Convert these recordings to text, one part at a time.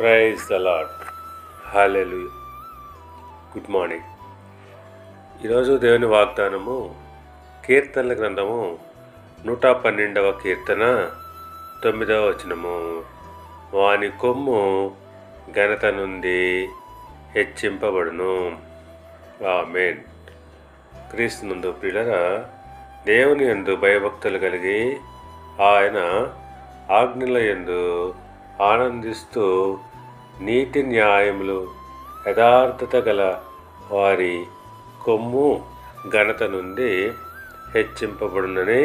Praise the Lord. Hallelujah. Good morning. ఈరోజు దేవుని వాగ్దానము కీర్తనల గ్రంథము 112వ కీర్తన 9వ వచనము. వాని కొమ్ము ఘనత నుండి హెచ్చింపబడును. ఆమేన్. క్రీస్తునందు ప్రియులరా, దేవుని యందు భయభక్తులు కలిగి ఆయన ఆజ్ఞల యందు ఆనందిస్తూ నీతి న్యాయములు యథార్థత గల వారి కొమ్ము ఘనత నుండి హెచ్చింపబడునని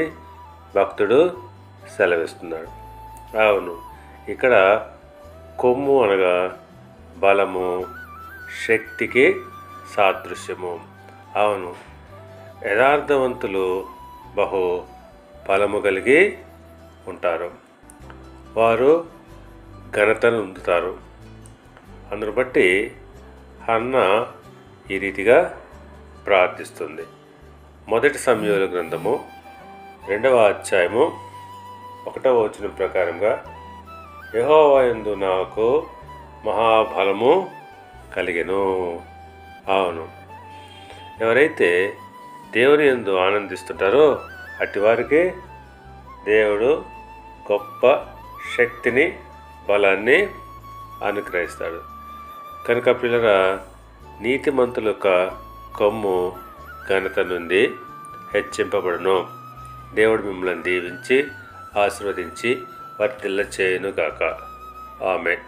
భక్తుడు సెలవిస్తున్నాడు. అవును, ఇక్కడ కొమ్ము అనగా బలము, శక్తికి సాదృశ్యము. అవును, యథార్థవంతులు బహు బలము కలిగి ఉంటారు. వారు ఘనతను పొందుతారు. అందును బట్టి హన్న ఈ రీతిగా ప్రార్థిస్తుంది. మొదటి సమూయేలు గ్రంథము 2వ అధ్యాయము 1వ వచనం ప్రకారంగా, యెహోవా యందు నాకు మహాబలము కలిగెను. అవును, ఎవరైతే దేవుని యందు ఆనందిస్తుంటారో అట్టి వారికి దేవుడు గొప్ప శక్తిని, బలాన్ని అనుగ్రహిస్తాడు. కనుక పిల్లరా, నీతిమంతుల యొక్క కొమ్ము ఘనత నుండి హెచ్చింపబడును. దేవుడు మిమ్మల్ని దీవించి ఆశీర్వదించి వర్ధిల్ల చేయును గాక. ఆమేన్.